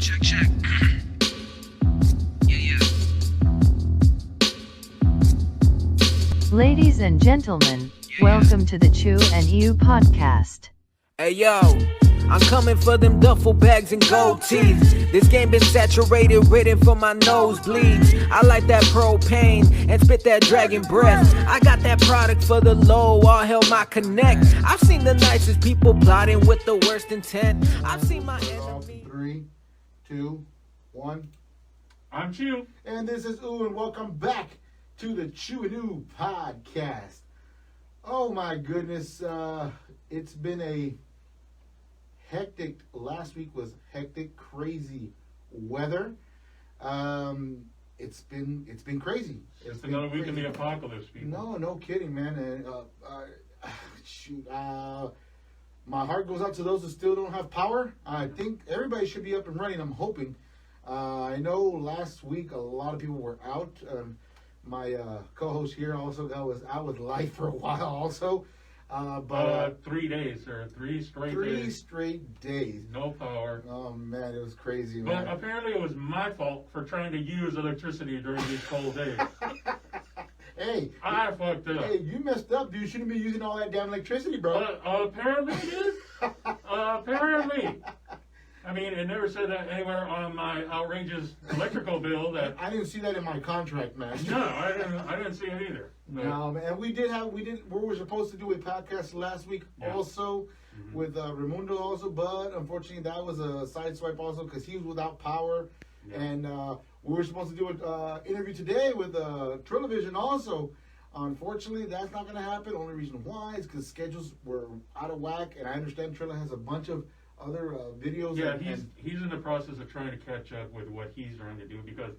check. Yeah. Ladies and gentlemen, welcome to the Chew and You podcast. Hey yo, I'm coming for them duffel bags and gold teeth. This game been saturated, written for my nosebleeds. I like that propane and spit that dragon breath. I got that product for the low, all hell my connect. I've seen the nicest people plotting with the worst intent. I've seen my enemy. 3, 2, 1. I'm Chew. And this is Ooh, and welcome back to the Chew and Ooh podcast. Oh my goodness, it's been a hectic, last week was hectic, crazy weather. It's been crazy. It's been another week in the apocalypse, people. No kidding, man. And shoot, my heart goes out to those who still don't have power. I think everybody should be up and running. I'm hoping. I know last week a lot of people were out. My co-host here also was out with life for a while also. But 3 days, sir. 3 straight days. 3 straight days. No power. Oh man, it was crazy, But man. apparently it was my fault for trying to use electricity during these cold days. Hey, I fucked up. hey, you messed up, dude. You shouldn't be using all that damn electricity, bro. Apparently it is. Apparently. I mean, it never said that anywhere on my outrageous electrical bill that. I didn't see that in my contract, man. No, I didn't see it either. But, No, man. We were supposed to do a podcast last week also with Raimundo also, but unfortunately that was a sideswipe also because he was without power. Yeah. And we were supposed to do an interview today with Trillavision also. Unfortunately, that's not going to happen. Only reason why is because schedules were out of whack, and I understand Trilla has a bunch of other videos. Yeah, he's in the process of trying to catch up with what he's trying to do because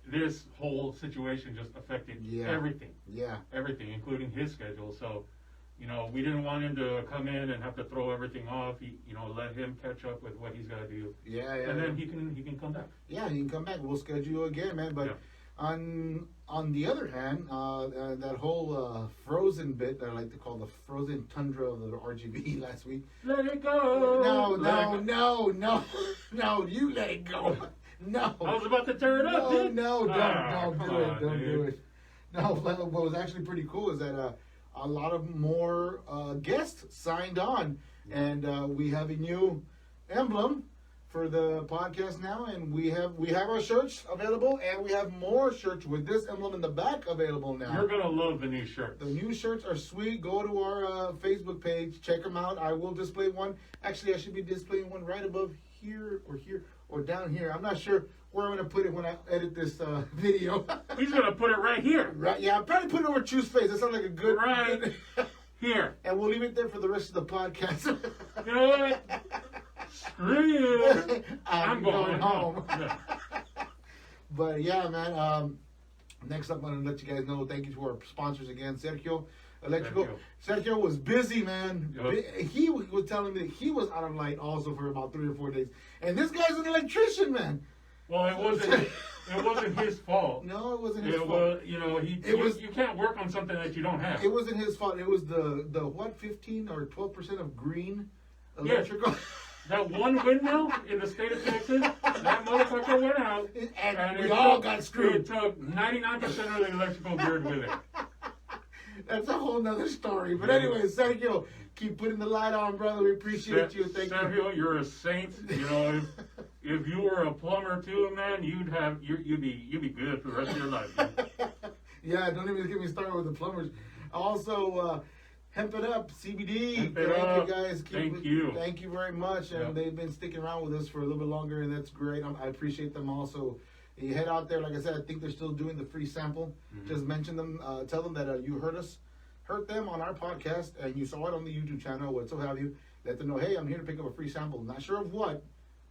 this whole situation just affected everything. Yeah. Everything, including his schedule. So, we didn't want him to come in and have to throw everything off. Let him catch up with what he's got to do. Yeah. And then he can come back. Yeah, he can come back. We'll schedule you again, man. But on the other hand, that whole Frozen bit that I like to call the Frozen Tundra of the RGV last week. Let it go. No, you let it go. No. I was about to turn it up, dude. Don't do it. No, but what was actually pretty cool is that a lot of more guests signed on, and we have a new emblem for the podcast now, and we have our shirts available, and we have more shirts with this emblem in the back available now. You're gonna love the new shirts. The new shirts are sweet. Go to our Facebook page, check them out. I will display one. Actually, I should be displaying one right above here or down here. I'm not sure where I'm gonna put it when I edit this video. He's gonna put it right here. Right? Yeah, I'll probably put it over Chew's face. That sounds like a good Right here. And we'll leave it there for the rest of the podcast. You know what? Screw you. I'm going home. Yeah. But yeah, man. Next up, I'm gonna let you guys know. Thank you to our sponsors again, Sergio Electrical. Sergio was busy, man. Yep. He was telling me that he was out of light also for about 3 or 4 days. And this guy's an electrician, man. Well, it wasn't his fault. No, it wasn't his fault. Was, you can't work on something that you don't have. It wasn't his fault. It was the 15 or 12% of green electrical. That one windmill in the state of Texas, that motherfucker went out. And we all got screwed. It took 99% of the electrical grid with it. That's a whole nother story. But anyway, Sergio, keep putting the light on, brother. We appreciate you. Thank you. Sergio, you're a saint. If you were a plumber too, man, you'd be good for the rest of your life. Man. Yeah, don't even get me started with the plumbers. Also, Hemp It Up, CBD. Hemp It Thank Up. you guys. Thank you. Thank you very much. And they've been sticking around with us for a little bit longer, and that's great. I appreciate them also. You head out there, like I said, I think they're still doing the free sample. Just mention them, tell them that you heard them on our podcast, and you saw it on the YouTube channel, what so have you. Let them know, hey, I'm here to pick up a free sample. Not sure of what.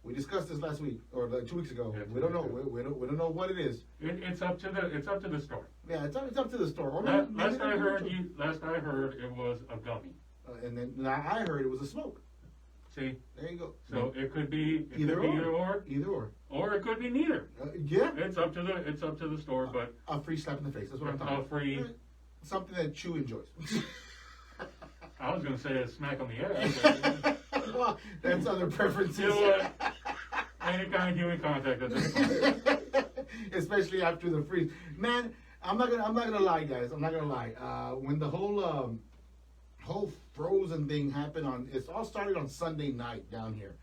We discussed this last week or 2 weeks ago. Yeah, we don't know. We don't know what it is. It's up to the store. Yeah, it's up to the store. Or Last I heard, it was a gummy. And then I heard it was a smoke. See, there you go. So it could be either or, or it could be neither. Yeah, it's up to the store, but a free slap in the face. That's what I'm talking about. Free, something that Chew enjoys. I was gonna say a smack on the ass. Well, that's other preferences. You know what? any kind of human contact at this point. Especially after the freeze. Man, I'm not gonna lie, guys. I'm not gonna lie. When the whole frozen thing happened it all started on Sunday night down here.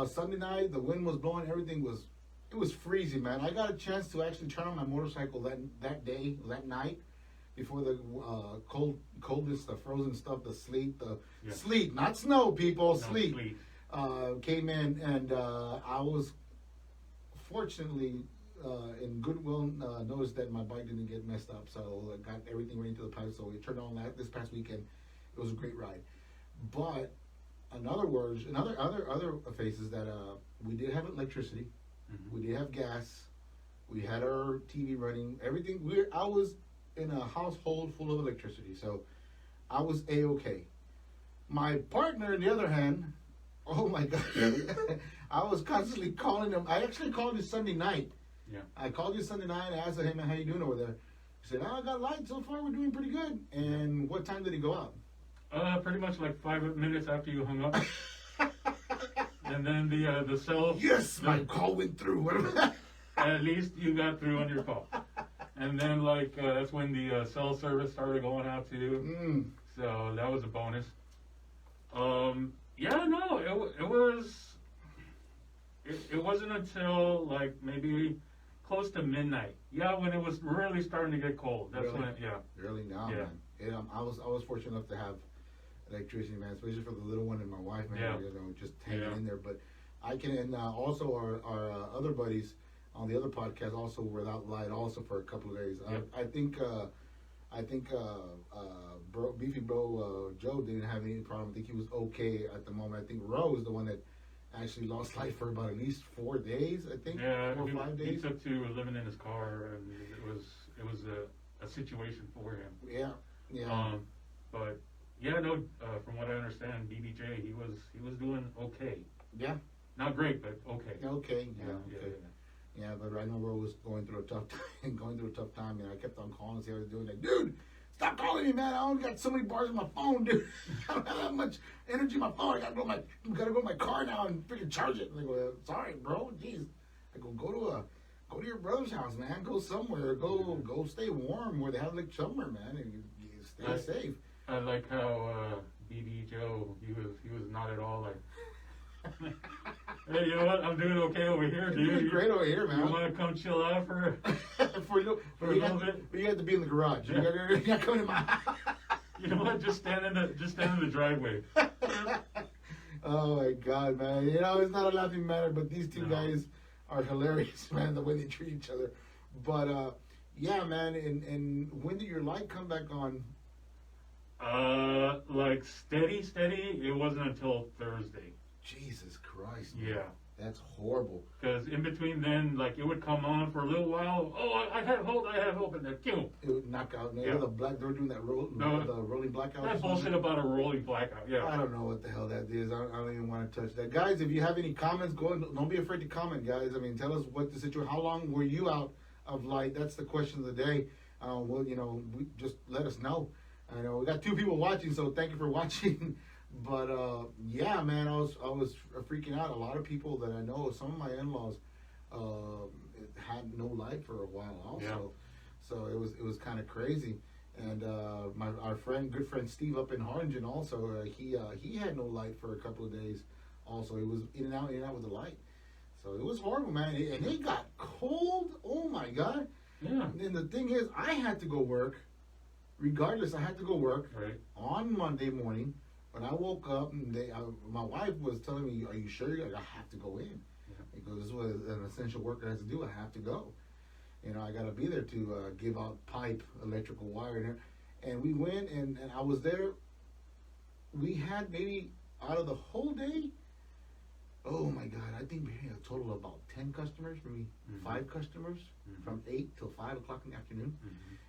Sunday night, the wind was blowing, it was freezing, man. I got a chance to actually turn on my motorcycle that night, before the coldness, the frozen stuff, the sleet, not snow, people, sleet. Came in, and I was fortunately in goodwill noticed that my bike didn't get messed up, so I got everything ready to the pipe. So we turned on that this past weekend. It was a great ride, but other faces that we did have electricity, we did have gas, we had our TV running, everything. I was in a household full of electricity, so I was A-okay. My partner, on the other hand, oh my God, I was constantly calling him. I actually called you Sunday night. Yeah. I called you Sunday night and asked him, how you doing over there? He said, I got light so far, we're doing pretty good. And what time did he go out? Pretty much like 5 minutes after you hung up. And then the cell. Yes, my call went through. At least you got through on your call. And then that's when the cell service started going out to you. So that was a bonus. Yeah, no, it wasn't until like maybe close to midnight. Yeah, when it was really starting to get cold. That's when Early now, Yeah. man. And, I was fortunate enough to have electricity, man, especially for the little one and my wife, man. Yeah. Just hanging in there. But I can, and also our other buddies on the other podcast also were without light also for a couple of days. Yep. I think Beefy Bro Joe didn't have any problem. I think he was okay at the moment. I think Roe is the one that actually lost life for about at least 4 days. I think 4 or 5 he days. took to living in his car, and it was a situation for him. Yeah. But yeah, no. From what I understand, BBJ he was doing okay. Yeah. Not great, but okay. Okay. Yeah, but I know Ro was going through a tough time, and I kept on calling and see how he was doing. Like, dude, stop calling me, man. I only got so many bars in my phone, dude. I don't have that much energy in my phone. I gotta go to my car now and freaking charge it. And I go, sorry, bro. Jeez. I go to your brother's house, man. Go somewhere. Go stay warm where they have like summer, man, and you stay safe. I like how BB Joe he was not at all like. Hey, you know what? I'm doing okay over here, dude. You're doing great over here, man. You want to come chill out for for a little bit? But you have to be in the garage. Yeah. You're not coming to my house. You know what? Just stand in the driveway. Oh my God, man! It's not a laughing matter, but these two guys are hilarious, man. The way they treat each other. But yeah, man. And when did your light come back on? Like steady. It wasn't until Thursday. Jesus Christ. Man. Yeah. That's horrible. Because in between then, like it would come on for a little while. Oh, I have hope, and then kill. It would knock out. Yeah. The doing that the rolling blackout. That bullshit about a rolling blackout. Yeah. I don't know what the hell that is. I don't even want to touch that. Guys, if you have any comments, don't be afraid to comment, guys. I mean, tell us what the situation. How long were you out of light? That's the question of the day. We just let us know. I know we got 2 people watching, so thank you for watching. But yeah, man, I was freaking out. A lot of people that I know, some of my in-laws, had no light for a while also. Yeah. So it was kind of crazy. And our good friend Steve up in Harlingen also, he had no light for a couple of days. Also, he was in and out with the light. So it was horrible, man. And it got cold. Oh my God. Yeah. And the thing is, I had to go work. Regardless, I had to go work on Monday morning. When I woke up, and my wife was telling me, "Are you sure?" I have to go in. Yeah. Because this was an essential worker has to do. I have to go. I got to be there to give out pipe, electrical wire, and we went, and I was there. We had maybe out of the whole day, oh my God, I think we had a total of about 10 customers, maybe 5 customers, from 8 till 5 o'clock in the afternoon.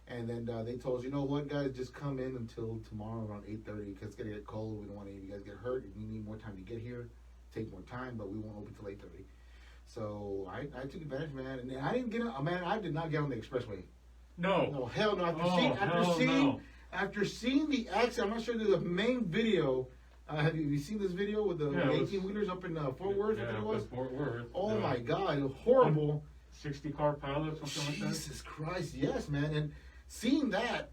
And then they told us, you know what, guys, just come in until tomorrow around 8:30 because it's going to get cold. We don't want any of you guys to get hurt. If you need more time to get here, take more time, but we won't open till 8:30. So I took advantage, man. And I didn't I did not get on the expressway. No, hell no. After seeing the accident, I'm not sure there's a main video Have you seen this video with the 18-wheelers up in Fort Worth? Yeah, it was? Fort Worth. Oh my God, it was horrible. 60-car pilot, something like that. Jesus Christ, yes, man. And seeing that,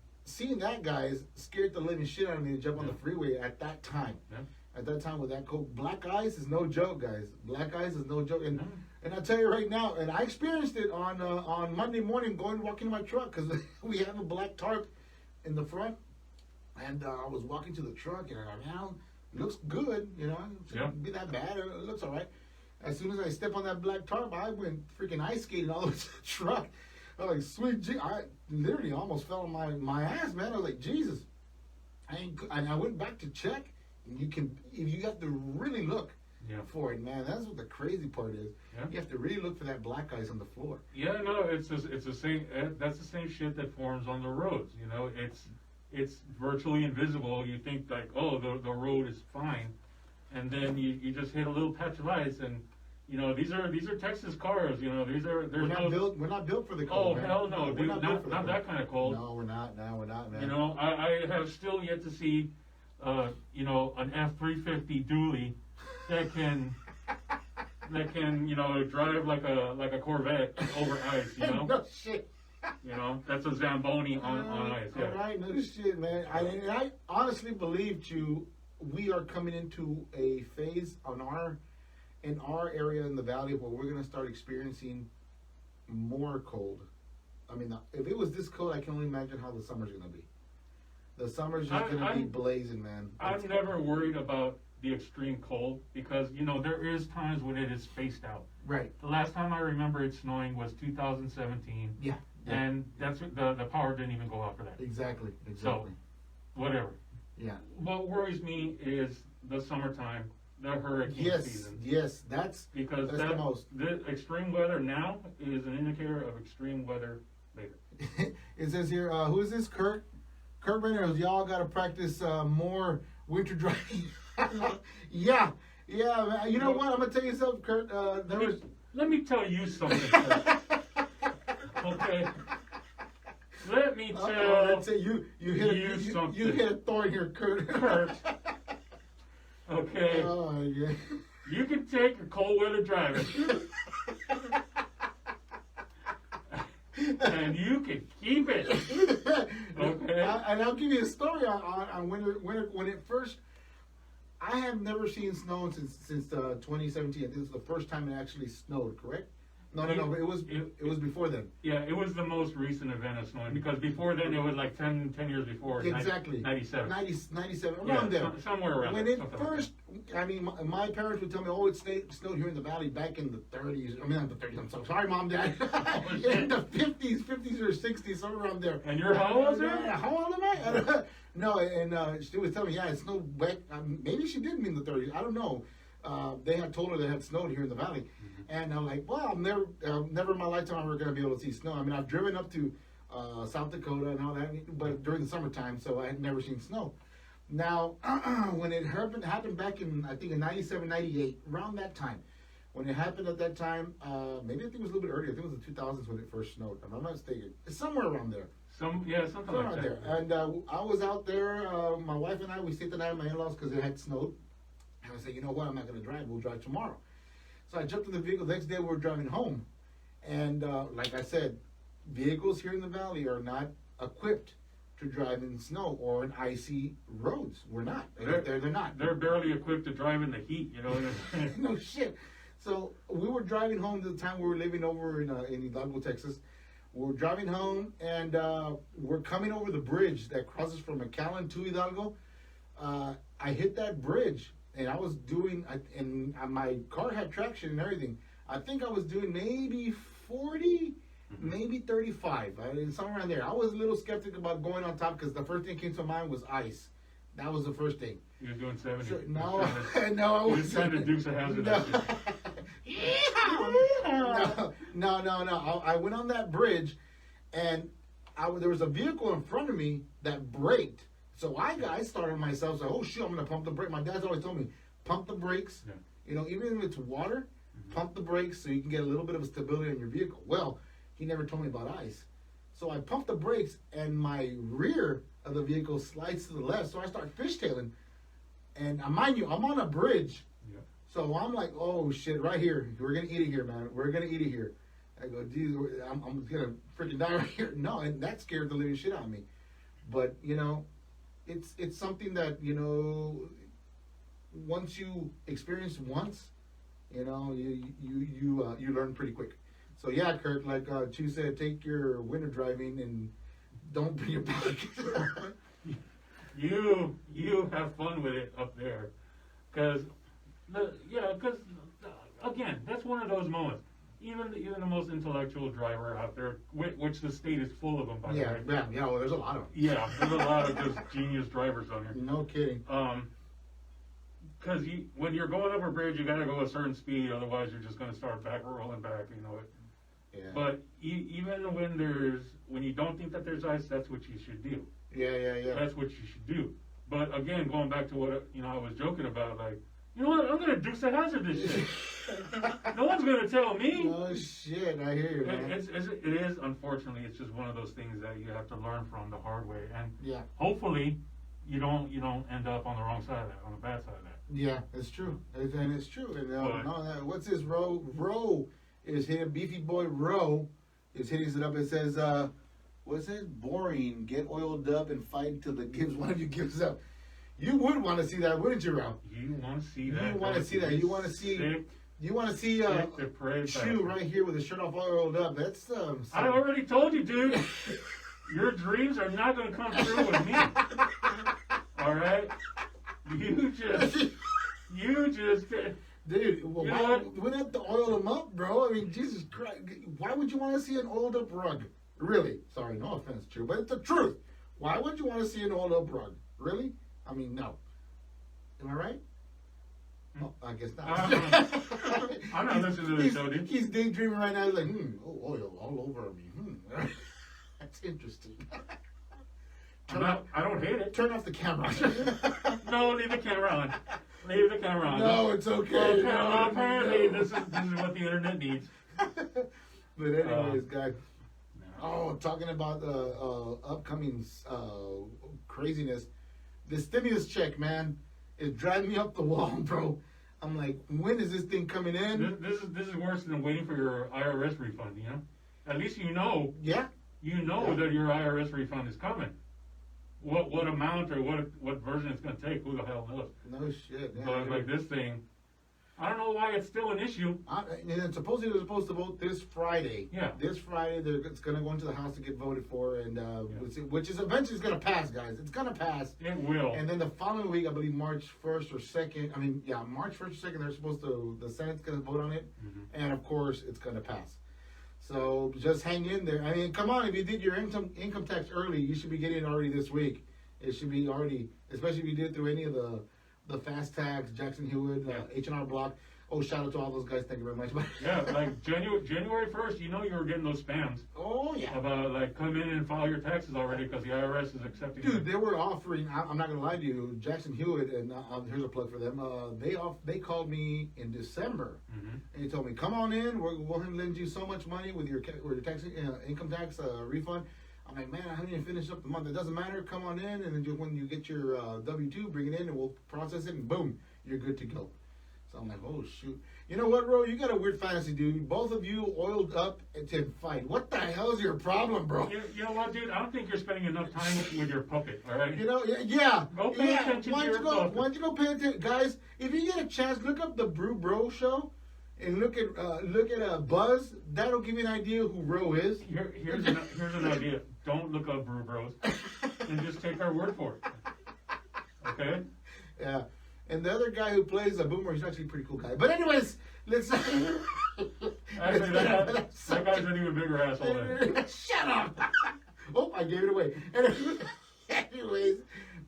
guys, scared the living shit out of me to jump on the freeway at that time. Yeah. At that time with that cold, black ice is no joke, guys. Black ice is no joke. And and I tell you right now, and I experienced it on Monday morning walking to my truck because we have a black tarp in the front, and I was walking to the truck and it looks good, you know, it shouldn't be that bad. It looks all right. As soon as I step on that black tarp, I went freaking ice skating all the way to the truck. I was like, sweet G, I literally almost fell on my ass, man. I was like, Jesus. And I went back to check. You have to really look for it, man. That's what the crazy part is. Yeah. You have to really look for that black ice on the floor. Yeah, no, it's the same. That's the same shit that forms on the roads. You know, it's virtually invisible. You think like, oh, the road is fine, and then you just hit a little patch of ice, and you know these are Texas cars. You know, we're not built for the cold. Oh, man. hell no, dude, not that kind of cold. No, we're not. No, we're not, man. You know, I have still yet to see, you know, an F-350 dually that can you know drive like a Corvette over ice. You know. No shit. You know, that's a Zamboni on ice. Yeah. All right, no shit, man. I honestly believe we are coming into a phase in our area in the valley where we're gonna start experiencing more cold. I mean, if it was this cold, I can only imagine how the summer's gonna be. The summer's just gonna be blazing, man. I'm never worried about the extreme cold because you know there is times when it is spaced out. Right. The last time I remember it snowing was 2017. Yeah. And that's the power didn't even go out for that. Exactly. So, whatever. Yeah. What worries me is the summertime, the hurricane season. Yes, that's the most. The extreme weather now is an indicator of extreme weather later. It says here, who is this? Kurt Renner. Y'all got to practice more winter driving. Yeah, man. You know what? I'm gonna tell you something, Kurt. Let me tell you something, Kurt. Okay. Let me tell you hit a thorn here, Kurt. Okay. Oh yeah. You can take a cold weather driving, and you can keep it. Okay. And I'll give you a story on winter when it first. I have never seen snow since 2017. This is the first time it actually snowed. Correct? No, but it was before then. Yeah, it was the most recent event of snowing because before then it was like 10 years before. Exactly. 97. 97, around there. Somewhere around when there. When it first, I mean, my parents would tell me, oh, it snowed here in the valley back in the 30s. I mean, not the 30s, I'm so sorry, Mom, Dad. In the 50s or 60s, somewhere around there. And you're how old, sir? How old am I? No, and she was telling me, yeah, it snowed wet. Maybe she did mean the 30s. I don't know. They had told her that it had snowed here in the valley. And I'm like, well, never in my lifetime I'm going to be able to see snow. I mean, I've driven up to South Dakota and all that, but during the summertime, so I had never seen snow. Now, when it happened back in, I think in 97, 98, around that time, when it happened at that time, maybe I think it was a little bit earlier. I think it was the 2000s when it first snowed. If I'm not mistaken. It's somewhere around there. Something like that. There. And I was out there, my wife and I, we stayed the night at my in-laws because it had snowed. And I said, you know what, I'm not going to drive. We'll drive tomorrow. So I jumped in the vehicle. The next day we were driving home. And like I said, vehicles here in the valley are not equipped to drive in snow or in icy roads. We're not. They're not. They're barely equipped to drive in the heat, you know. No shit. So we were driving home the time we were living over in Hidalgo, Texas. We were driving home, and we're coming over the bridge that crosses from McAllen to Hidalgo. I hit that bridge. And I was doing, and my car had traction and everything. I think I was doing maybe 40, maybe 35, somewhere around there. I was a little skeptic about going on top because the first thing that came to mind was ice. That was the first thing. You were doing 70. So, no, I was. You were trying to do some hazard. No. I went on that bridge, and there was a vehicle in front of me that braked. So I started myself, so, oh shit, I'm going to pump the brake. My dad's always told me, pump the brakes. Yeah. You know, even if it's water, pump the brakes so you can get a little bit of stability on your vehicle. Well, he never told me about ice. So I pumped the brakes, and my rear of the vehicle slides to the left, so I start fishtailing. And mind you, I'm on a bridge. Yeah. So I'm like, oh shit, right here. We're gonna eat it here, man. We're gonna eat it here. I go, geez, I'm gonna freaking die right here. No, and that scared the living shit out of me. But you know, it's something that, you know, once you experience once, you know, you learn pretty quick. So yeah, Kurt, like Chu said, take your winter driving and don't bring it back. You have fun with it up there, because again, that's one of those moments. Even the most intellectual driver out there, which the state is full of them, by the way. Yeah. Well, there's a lot of them. Yeah, there's a lot of just genius drivers on here. No kidding. Because when you're going over a bridge, you gotta go a certain speed, otherwise you're just gonna start rolling back, you know. Yeah. But even when you don't think that there's ice, that's what you should do. Yeah. That's what you should do. But again, going back to what I was joking about, like, you know what? I'm gonna Dukes of Hazzard this shit. No one's gonna tell me. Oh shit! I hear you, man. It is unfortunately, it's just one of those things that you have to learn from the hard way, and Yeah. hopefully, you don't end up on the wrong side of that, on the bad side of that. Yeah, it's true. And it's true. And But- what's this? Roe is hitting, Beefy Boy Roe is hitting it up. It says, what's it? Boring. Get oiled up and fight till one of you gives up. You would want to see that, wouldn't you, Ralph? You want to see that? You want to see that. You want to see. Sick, You want to see sick, depraved Shoe bastard. right here with his shirt off, oiled up. That's I already told you, dude. Your dreams are not going to come true with me. All right? You just. Dude, well, You know why what? we wouldn't have to oil him up, bro? I mean, Jesus Christ. Why would you want to see an oiled up rug? Really? Sorry, no offense, True, but it's the truth. Why would you want to see an oiled up rug? Really? I mean, no. Am I right? Oh, I guess not. I'm not listening to this show, dude. He's daydreaming right now. He's like, oil all over me. That's interesting. I don't hate it. Turn off the camera. No, leave the camera on. Leave the camera on. No, it's okay. Well, apparently, this is what the internet needs. But anyways, guys. No. Oh, talking about upcoming craziness. The stimulus check, man, is driving me up the wall, bro. I'm like, when is this thing coming in? This is worse than waiting for your IRS refund, you know? At least you know Yeah. that your IRS refund is coming. What amount or what version it's going to take, who the hell knows? No shit. Yeah, But like this thing, I don't know why it's still an issue. And supposedly they're supposed to vote this Friday. Yeah. This Friday, it's going to go into the House to get voted for, and which is eventually going to pass, guys. It's going to pass. It will. And then the following week, I believe March 1st or 2nd. March 1st or 2nd, they're supposed to. The Senate's going to vote on it, and of course, it's going to pass. So just hang in there. I mean, come on! If you did your income tax early, you should be getting it already this week. It should be already, especially if you did it through any of the fast tags, Jackson Hewitt, H&R Block. Oh, shout out to all those guys! Thank you very much. Yeah, like January 1st, you were getting those spams Oh yeah. about like come in and file your taxes already because the IRS is accepting. Dude, they were offering. I'm not gonna lie to you, Jackson Hewitt, and here's a plug for them. They called me in December, and they told me, "Come on in. We'll lend you so much money with your tax income tax refund." I'm like, man, I haven't even finished up the month. It doesn't matter. Come on in, and then when you get your W-2, bring it in, and we'll process it, and boom, you're good to go. So I'm like, oh shoot. You know what, Ro? You got a weird fantasy, dude. Both of you oiled up to fight. What the hell's your problem, bro? You know what, dude? I don't think you're spending enough time with your puppet. All right. You know, yeah. Go pay attention to your puppet. Why don't you go pay attention, guys? If you get a chance, look up the Brew Bro show, and look at Buzz. That'll give you an idea who Ro is. Here's an idea. Don't look up Brew Bros, and just take our word for it. Okay. Yeah. And the other guy who plays a boomer, he's actually a pretty cool guy. But anyways, let's. Actually, that guy's an even bigger asshole than. Shut up! Oh, I gave it away. Anyways,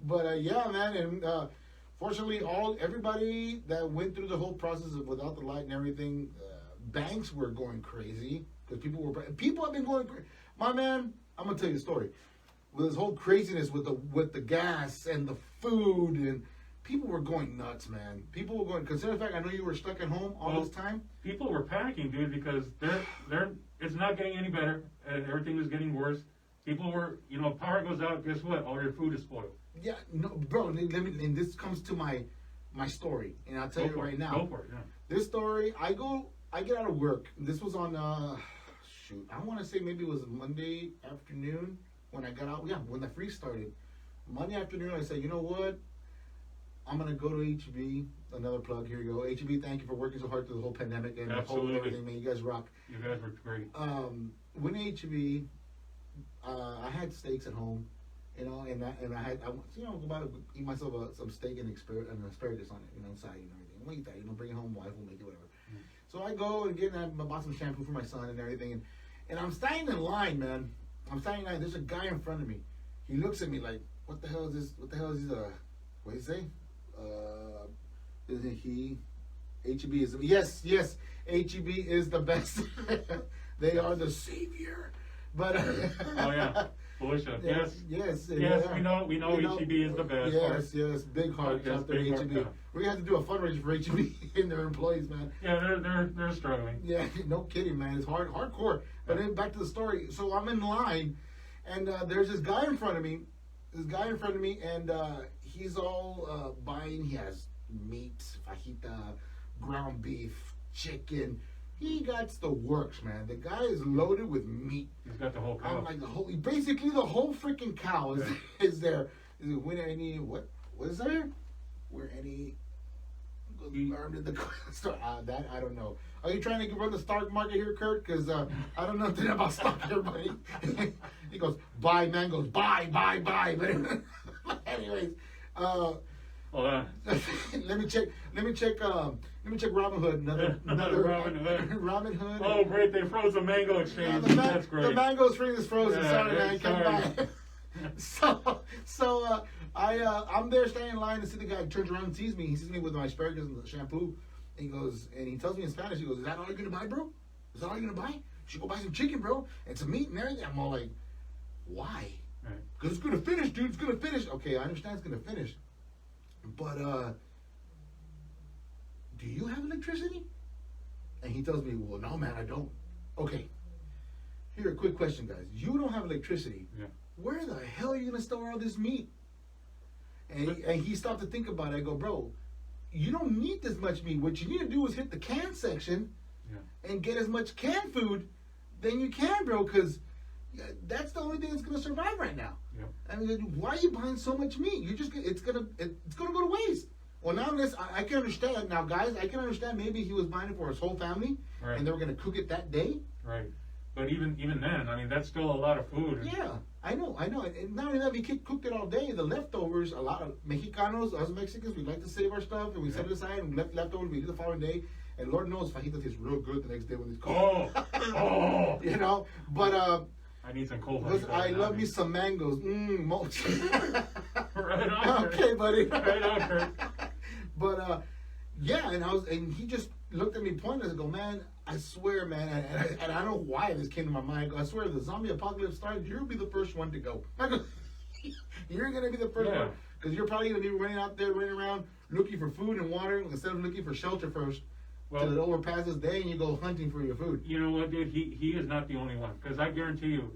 but yeah, man, and fortunately, everybody that went through the whole process of without the light and everything, banks were going crazy because people have been going crazy. My man, I'm gonna tell you a story. With this whole craziness with the gas and the food and. People were going nuts, man. People were going. Consider the fact, I know you were stuck at home all this time. People were panicking, dude, because it's not getting any better, and everything was getting worse. People were, power goes out. Guess what? All your food is spoiled. Yeah, no, bro. And this comes to my my story, and I'll tell you right now. Go for it. Yeah. This story, I get out of work. This was on shoot, I want to say maybe it was Monday afternoon when I got out. Yeah, when the freeze started. Monday afternoon, I said, you know what? I'm gonna go to HEB. Another plug. Here you go. HEB, thank you for working so hard through the whole pandemic and the whole everything, man. You guys rock. You guys were great. Went to HEB. I had steaks at home, you know, and I about to eat myself some steak and asparagus on it, you know, side and everything. I'll eat that, you know, bring it home, wife will make it, whatever. So I go and I bought some shampoo for my son and everything, and I'm standing in line, man. I'm standing in line. There's a guy in front of me. He looks at me like, what the hell is this? What the hell is this? What do you say? Isn't he? HEB is yes. HEB is the best. They are the savior. But oh yeah, Felicia. Yes. We know HEB is the best. Yes. Big heart out there, HEB. Yeah. We have to do a fundraiser for HEB and their employees, man. Yeah, they're struggling. Yeah, no kidding, man. It's hardcore. But then back to the story. So I'm in line, and there's this guy in front of me. And he's all buying. He has meat, fajita, ground beef, chicken. He got the works, man. The guy is loaded with meat. He's got the whole cow. I'm like basically the whole freaking cow is there. When any what is there? Where any armed in the store? That I don't know. Are you trying to run the stock market here, Kurt? Because I don't know nothing about stock here, buddy. He goes buy mangoes, buy. But anyways, Hold on. let me check. Robin Hood. Another Robin Hood. Oh, great! They froze the mango exchange. That's great. The mango string is frozen. Yeah, Sorry, man. sorry. Can't buy. So I'm there standing in line and see the guy turns around and sees me. He sees me with my asparagus and the shampoo. And he goes, and he tells me in Spanish. He goes, "Is that all you're gonna buy, bro? Is that all you're gonna buy? You should go buy some chicken, bro, and some meat and everything." I'm all like, "Why? Because it's gonna finish, dude. It's gonna finish." Okay, I understand it's gonna finish. But do you have electricity? And he tells me, well, no, man, I don't. Okay. Here, a quick question, guys. You don't have electricity. Yeah. Where the hell are you gonna store all this meat? And he stopped to think about it. I go, bro, you don't need this much meat. What you need to do is hit the can section and get as much canned food than you can, bro, because that's the only thing that's gonna survive right now. Yeah. I mean, why are you buying so much meat? It's gonna go to waste. Well, now I can understand. Now, guys, I can understand. Maybe he was buying it for his whole family, right, and they were gonna cook it that day. Right. But even then, I mean, that's still a lot of food. Yeah, I know. And not only that, we cooked it all day. The leftovers, a lot of Mexicanos, us Mexicans, we like to save our stuff and we set it aside and leftovers we eat the following day. And Lord knows, fajita tastes real good the next day when it's cold. Oh. You know, but I need some cold fajitas. I love me some mangoes. Right on. Okay, buddy. Right on, Kurt. But yeah, and he just looked at me pointless and go, man, I swear, man, and I don't know why this came to my mind. I swear, if the zombie apocalypse started, you'll be the first one to go. You're gonna be the first one because you're probably gonna be running around looking for food and water instead of looking for shelter first. Well, till it overpasses day and you go hunting for your food. You know what, dude? He is not the only one, because I guarantee you,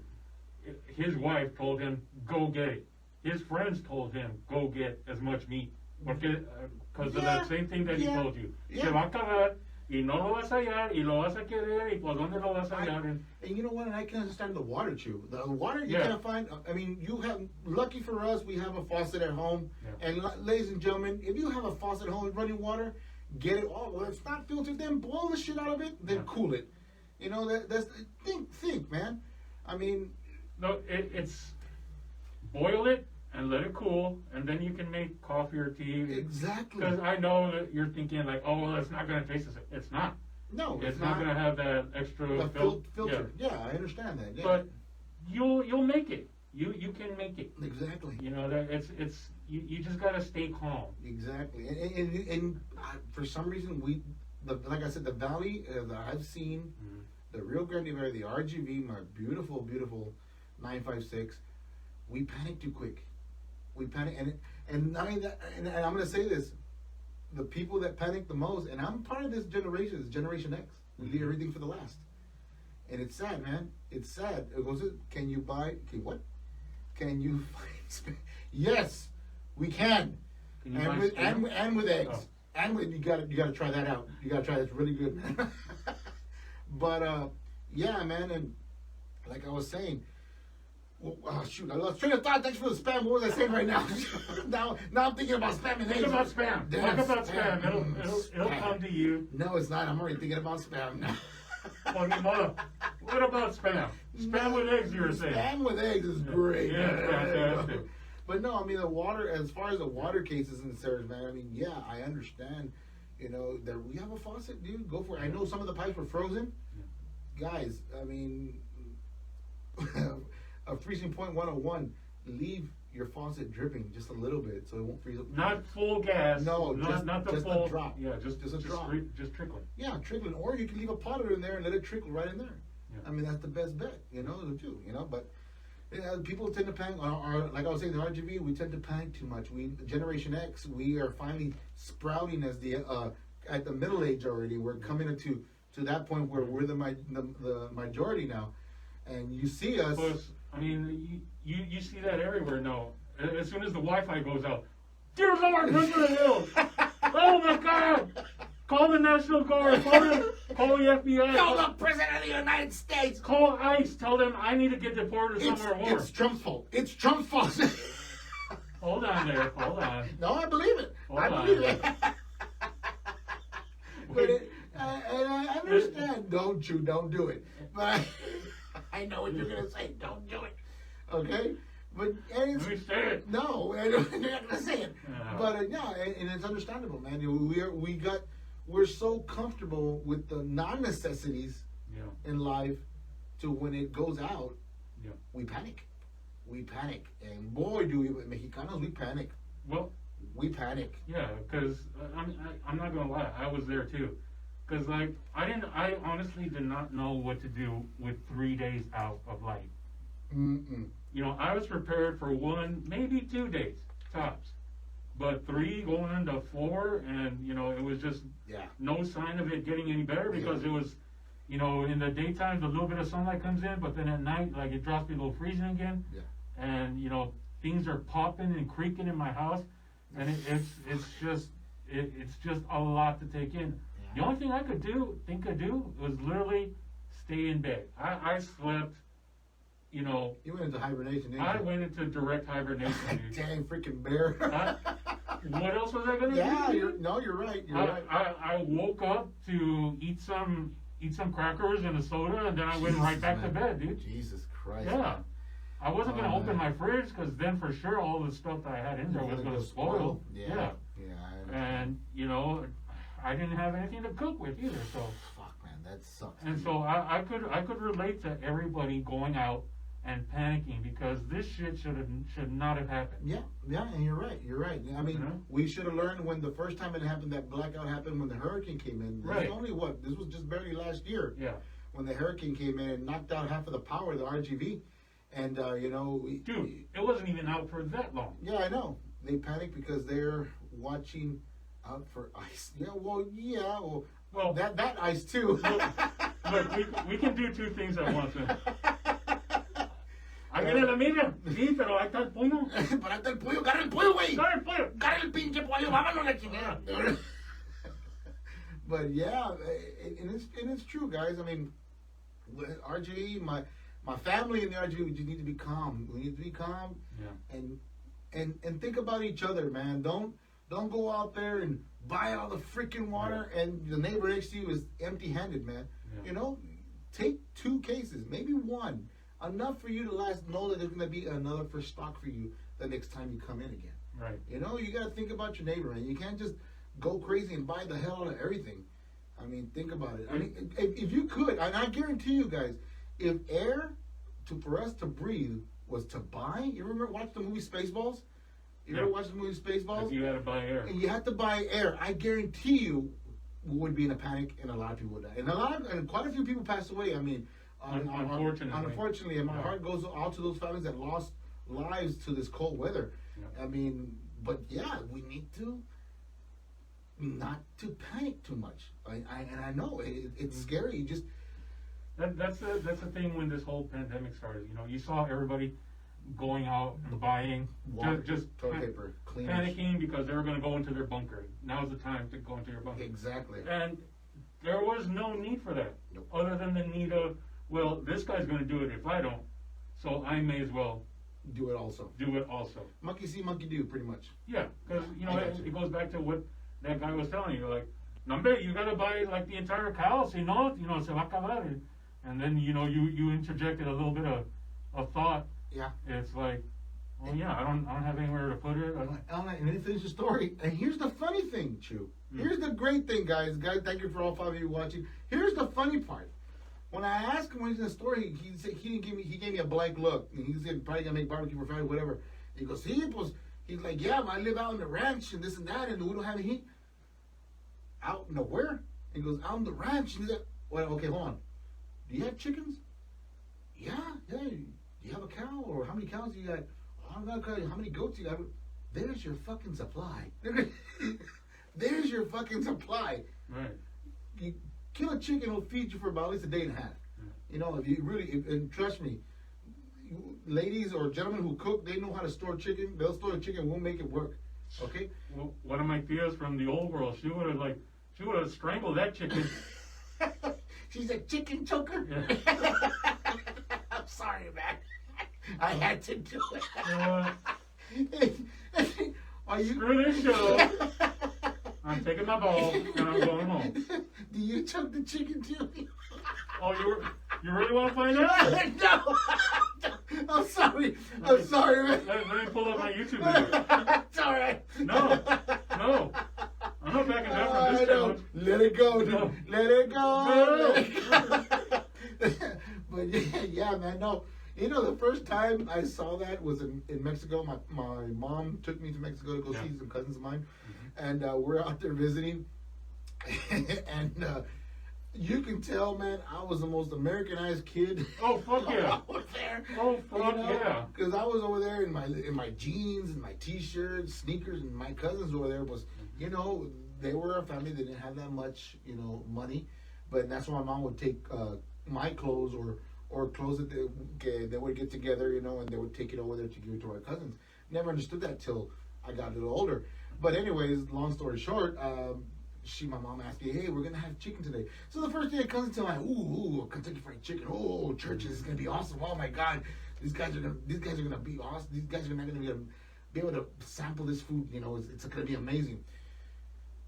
his wife told him go get it. His friends told him go get as much meat, because of that same thing that he told you. Se va a acabar. Y no lo vas a hallar, y lo vas a querer, y por dónde lo vas a hallar. And you know what? And I can understand the water, too. The water you can't find. I mean, lucky for us, we have a faucet at home. Yeah. And ladies and gentlemen, if you have a faucet at home with running water, get it all. Well, it's not filtered, then boil the shit out of it, then cool it. You know, that's think, man. I mean, no, it's boil it and let it cool, and then you can make coffee or tea. Exactly. Because I know that you're thinking like, oh, well, it's not going to taste the same. It's not. No, it's not going to have that extra filter. Yeah, I understand that. Yeah. But you'll make it. You can make it. Exactly. You know that it's you just got to stay calm. Exactly. And for some reason like I said, the valley that I've seen, the Rio Grande Valley, the RGV, my beautiful 956, we panic too quick. We panic, and not only that, and I'm going to say this, the people that panic the most, and I'm part of this generation, is Generation X. We leave everything for the last. And it's sad, man. It's sad. It goes, can you find Yes, we can. Can you And buy with spam? and with eggs. Oh. And with, you gotta try that out. You gotta try it. It's really good, man. But yeah, man, and like I was saying, well, shoot, I lost train of thought. Thanks for the spam. What was I saying right now? now I'm thinking about spam and eggs. Think about spam. Damn, Talk about spam. It'll Spam. come to you. No, it's not. I'm already thinking about spam now. Well, ni modo. What about spam? Spam with eggs, you were saying. Spam with eggs is great. Yeah, it's fantastic. But no, I mean the water. As far as the water cases and Sarah's, man. I mean, yeah, I understand. You know that we have a faucet, dude. Go for it. I know some of the pipes were frozen. Guys, I mean, a freezing point 101. Leave your faucet dripping just a little bit so it won't freeze up. Not full gas. No, not the just full a drop. Yeah, just a drop. Just trickling. Yeah, trickling. Or you can leave a powder in there and let it trickle right in there. Yeah. I mean, that's the best bet, you know, to do, you know. But people tend to panic. Like I was saying, the RGV, we tend to panic too much. Generation X, we are finally sprouting as at the middle age already. We're coming to that point where we're the majority now, and you see us. Plus, I mean, you see that everywhere now. As soon as the Wi-Fi goes out, dear Lord, run to the hills! Oh my God! Call the National Guard. Call the FBI. Call the President of the United States. Call ICE. Tell them I need to get deported somewhere warm. It's Trump's fault. It's Trump's fault. Hold on there. Hold on. No, I believe it. I believe it. But I understand. Don't do it. But I know what you're gonna say. Don't do it. Okay. But Let me say it. no, you're not gonna say it. No. But yeah, and it's understandable, man. We're so comfortable with the non-necessities Yeah. in life, to when it goes out, Yeah. we panic. We panic, and boy, do we Mexicanos, we panic. Well, We panic. yeah, because I'm not gonna lie, I was there too. Because like I honestly did not know what to do with 3 days out of light. Mm-mm. You know, I was prepared for 1, maybe 2 days tops, but 3 going into 4, and you know, it was just Yeah. no sign of it getting any better because it was, you know, in the daytime a little bit of sunlight comes in, but then at night like it drops below freezing again. Yeah. And you know, things are popping and creaking in my house, and it's just a lot to take in. The only thing I could do was literally stay in bed. I slept, you know, You went into hibernation, didn't I you? went into direct hibernation, dude. Dang freaking bear. What else was I gonna Yeah, do? you're right. You're right. I woke up to eat some crackers and a soda, and then I went right back to bed, dude. Jesus Christ. Yeah. I wasn't gonna Oh, open man. my fridge because then for sure all the stuff that I had in there was gonna spoil. Yeah. And you know, I didn't have anything to cook with either. So Fuck, man, that sucks. and so I could relate to everybody going out and panicking because this shit should not have happened. Yeah, and you're right. I mean, You know? we should have learned when the first time it happened, that blackout happened when the hurricane came in. This Right. is only this was just barely last year. Yeah. When the hurricane came in and knocked out half of the power of the RGV. And, you know. Dude, it wasn't even out for that long. Yeah, I know. They panic because they're watching out for ice. Yeah, well, that ice too. Look, we can do 2 things at once. Agarra la mira. Sí, pero ahí está el pollo. Parate el pollo, agarra el pollo, güey. Agarra el pollo. Agarra el pinche pollo, vámonos la chingada. But yeah, and it's true, guys. I mean, RGV, my family in the RGV, we just need to be calm. We need to be calm. Yeah. And think about each other, man. Don't go out there and buy all the freaking water and the neighbor next to you is empty-handed, man. Yeah. You know, take 2 cases, maybe 1, enough for you to know that there's going to be another for stock for you the next time you come in again. Right. You know, you got to think about your neighbor, man. You can't just go crazy and buy the hell out of everything. I mean, think about it. I mean, if you could, and I guarantee you guys, if air for us to breathe was to buy, you remember watch the movie Spaceballs? You ever watch the movie Spaceballs? If you had to buy air. And you had to buy air. I guarantee you we would be in a panic, and a lot of people would die. And quite a few people passed away. I mean, unfortunately, and my heart goes out to those families that lost lives to this cold weather. Yeah. I mean, but yeah, we need to not to panic too much. I know it's scary. You just That's the thing when this whole pandemic started. You know, you saw everybody going out and buying, just toilet paper, cleaners. panicking because they were going to go into their bunker. Now's the time to go into your bunker. Exactly. And there was no need for that, Nope. other than the need of, well, this guy's going to do it if I don't, so I may as well Do it also. do it also. Monkey see, monkey do, pretty much. Yeah, because, you know, I got you. it goes back to what that guy was telling you, like, Nambe, you got to buy, like, the entire cow, si no, se va a acabar. And then, you know, you interjected a little bit of thought. Yeah. It's like, well, yeah, I don't have anywhere to put it. And then finish the story. And here's the funny thing, Chew. Here's the great thing, guys. Guys, thank you for all 5 of you watching. Here's the funny part. When I asked him when he's in the story, he said he gave me a blank look. And he said probably gonna make barbecue for Friday, whatever. He goes, he's like, yeah, I live out in the ranch and this and that, and we don't have any heat. Out in the where? He goes, out in the ranch. And he said, well, okay, hold on. Do you have chickens? Yeah. Do you have a cow? Or how many cows do you got? Oh, I don't know. How many goats you got? There's your fucking supply. There's your fucking supply. Right. You kill a chicken, it'll feed you for about at least a day and a half. You know, if you really, and trust me, ladies or gentlemen who cook, they know how to store chicken. They'll store a chicken, we'll make it work. Okay? Well, one of my tias from the old world, she would have strangled that chicken. She's a chicken choker. Yeah. I'm sorry, man. I had to do it. Are you? Screw this show. I'm taking my ball and I'm going home. Do you choke the chicken too? Oh, you really want to find out? No. I'm sorry, man. Let me pull up my YouTube video. It's all right. No. I'm not backing down from this challenge. Let it go, dude. No. Let it go. No. Let it go. But yeah, man. No, you know, the first time I saw that was in Mexico. My mom took me to Mexico to go see some cousins of mine, and we're out there visiting, and you can tell, man, I was the most Americanized kid. Oh, fuck yeah. Over there. Oh, fuck yeah. Because I was over there in my jeans and my t-shirts, sneakers, and my cousins over there was, you know, they were a family that didn't have that much, you know, money, but that's why my mom would take my clothes or clothes that they would get together, you know, and they would take it over there to give it to our cousins. Never understood that till I got a little older. But anyways, long story short, my mom asked me, hey, we're gonna have chicken today. So the first day it comes into my, ooh, Kentucky Fried Chicken. Oh, churches is gonna be awesome. Oh my God, these guys are gonna be awesome. These guys are not gonna be able to sample this food. You know, it's gonna be amazing.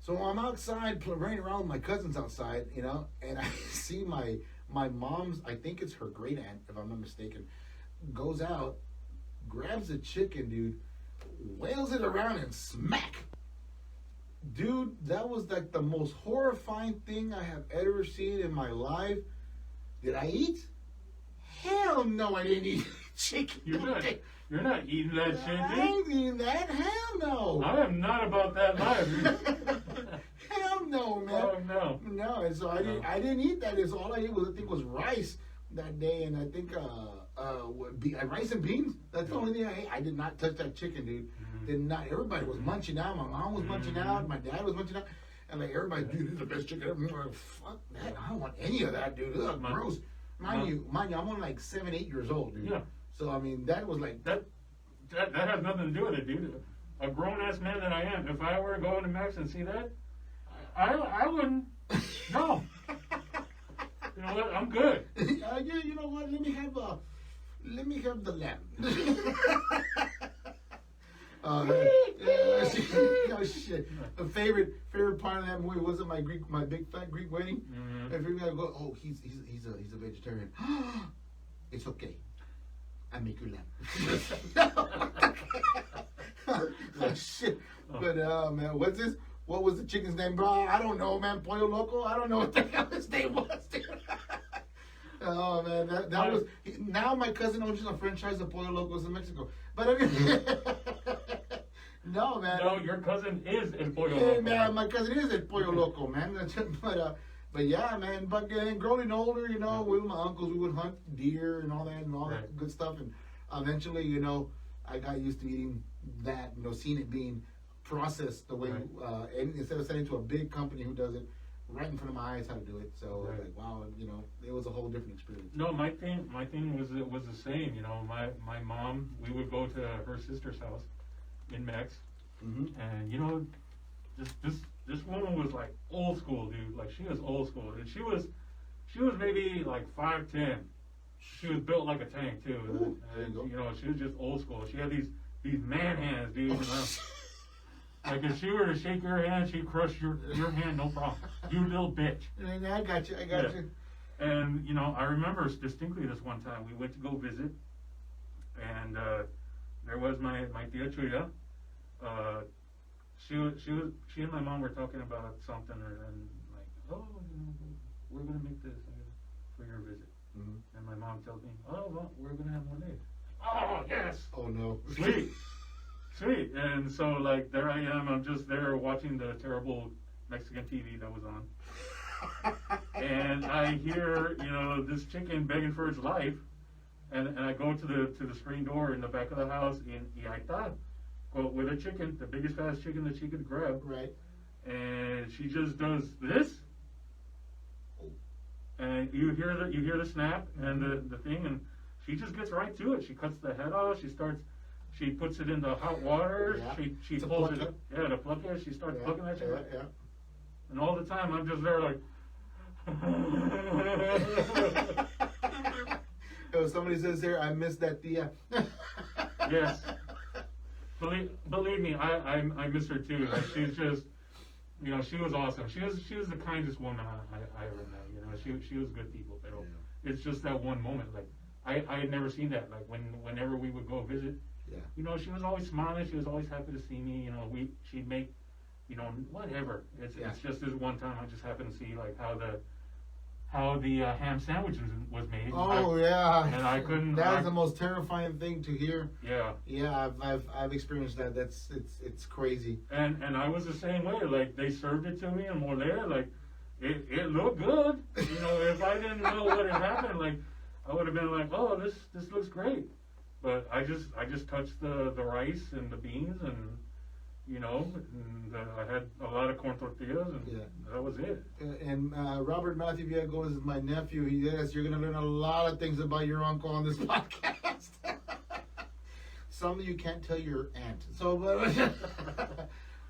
So I'm outside running around with my cousins outside, you know, and I see my mom's, I think it's her great aunt, if I'm not mistaken, goes out, grabs a chicken, dude, wails it around and smack. Dude, that was like the most horrifying thing I have ever seen in my life. Did I eat? Hell no, I didn't eat chicken. You're not eating that shit, I dude. ain't eating that. Hell no. I am not about that life. Hell no, man. Oh, no. No, and so I didn't eat that. So all I ate was rice that day, and I think rice and beans. That's the only thing I ate. I did not touch that chicken, dude. Did not. Everybody was munching out. My mom was munching out. My dad was munching out. And like everybody, dude, this is the best chicken ever. Like, fuck that. I don't want any of that, dude. Ugh, gross. Mind you, I'm only like 7, 8 years old, dude. Yeah. So I mean, that was like That has nothing to do with it, dude. A grown ass man that I am, if I were to go into Max and see that, I wouldn't. No. You know what? I'm good. Yeah, you know what? Let me have the lamb. Oh shit! The favorite part of that movie wasn't my big fat Greek wedding. Mm-hmm. Every time I go, oh, he's a vegetarian. It's okay. I make you lamb. Oh shit! But man, what's this? What was the chicken's name, bro? I don't know, man. Pollo Loco? I don't know what the hell his name was, dude. Oh man, that was. Now my cousin owns a franchise of Pollo Locos in Mexico. But I mean, no, man. No, your cousin is in Pollo Yeah, Loco. man, my cousin is at Pollo Loco, man. But yeah, man. But growing older, you know, with my uncles, we would hunt deer and all that good stuff. And eventually, you know, I got used to eating that, you know, seeing it being processed the way, and instead of sending it to a big company who does it, right in front of my eyes how to do it. So Right. like, wow, you know, it was a whole different experience. No, my thing was the same. You know, my mom, we would go to her sister's house in Mex, Mm-hmm. and you know, this woman was like old school, dude. Like she was old school, and she was maybe like 5'10". She was built like a tank too, Ooh, there and you go. you know, she was just old school. She had these man hands, dude. You know? Like if she were to shake your hand, she'd crush your hand, no problem. You little bitch. I got you. Yeah. And you know, I remember distinctly this one time we went to go visit, and there was my tia Chuya. She and my mom were talking about something, and like, oh, you know, we're gonna make this for your visit. Mm-hmm. And my mom tells me, oh, well, we're gonna have more days. Oh yes, Oh no. sweet. Sweet. And so like there I am, I'm just there watching the terrible Mexican TV that was on. And I hear, you know, this chicken begging for its life, and I go to the screen door in the back of the house, and ahí está, with a chicken, the biggest fast chicken that she could grab, Right. and she just does this, and you hear the snap and the thing, and she just gets right to it. She cuts the head off. She puts it in the hot water. Yeah. She To pulls pluck it. Yeah, to pluck it. She starts plucking that shit. Yeah. And all the time I'm just there like. Oh, somebody says here, I missed that tia. Yes. Believe me, I miss her too. Like she's just, you know, she was awesome. She was the kindest woman I ever met. You know, she was good people. But it's just that one moment. Like I had never seen that. Like whenever we would go visit, Yeah. you know, she was always smiling. She was always happy to see me. You know, she'd make, you know, whatever. It's just this one time I just happened to see like how the ham sandwich was made. Oh yeah. And I couldn't. That's the most terrifying thing to hear. Yeah. Yeah, I've experienced that. It's crazy. And I was the same way. Like they served it to me in mole. Like it looked good. You know, if I didn't know what had happened, like I would have been like, oh, this looks great. But I just touched the rice and the beans, and you know, and I had a lot of corn tortillas, and that was it. And Robert Matthew Villegas is my nephew. Yes, you're gonna learn a lot of things about your uncle on this podcast. Some you can't tell your aunt. So,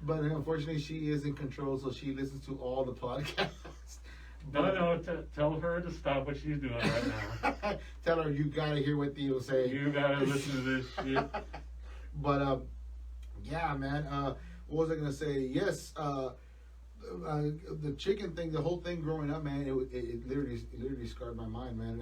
but unfortunately, she is in control, so she listens to all the podcasts. No, tell her to stop what she's doing right now. Tell her you gotta hear what Theo say. You gotta listen to this shit. But yeah, man. What was I gonna say? Yes. The chicken thing, the whole thing growing up, man, it literally scarred my mind, man.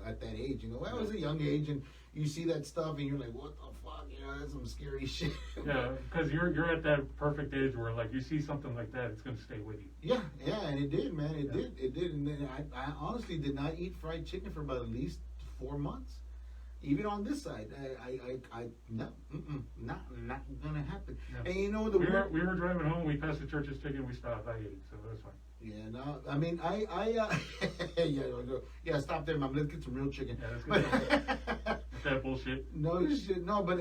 At that age, you know, I was a young age, and you see that stuff, and you're like, what the fuck, you know, that's some scary shit. Yeah, because you're at that perfect age where like you see something like that, it's gonna stay with you. Yeah, and it did, man. It did, and then I honestly did not eat fried chicken for about at least 4 months. Even on this side, not gonna happen. Yeah. And you know We were driving home. We passed the church's chicken. We stopped. I ate, so that's fine. Yeah, no, I mean, yeah, stop there, mom. Let's get some real chicken. Yeah, let's get that bullshit. No shit, no, but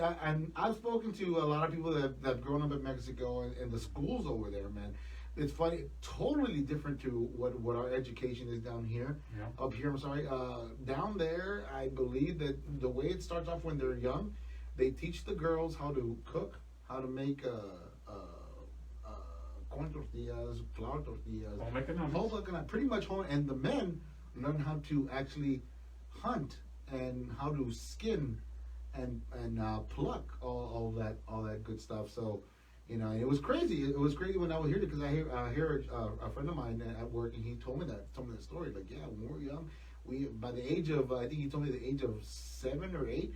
I've spoken to a lot of people that've grown up in Mexico and the schools over there, man. It's funny, totally different to what our education is down here. Yeah. Up here, I'm sorry. Down there, I believe that the way it starts off when they're young, they teach the girls how to cook, how to make corn tortillas, flour tortillas, pretty much home, and the men learn how to actually hunt and how to skin and pluck all that good stuff. So, you know, it was crazy. It was crazy when I was here because I hear a friend of mine at work, and he told me some of that story. Like, yeah, when we were young, by the age of I think he told me the age of 7 or 8.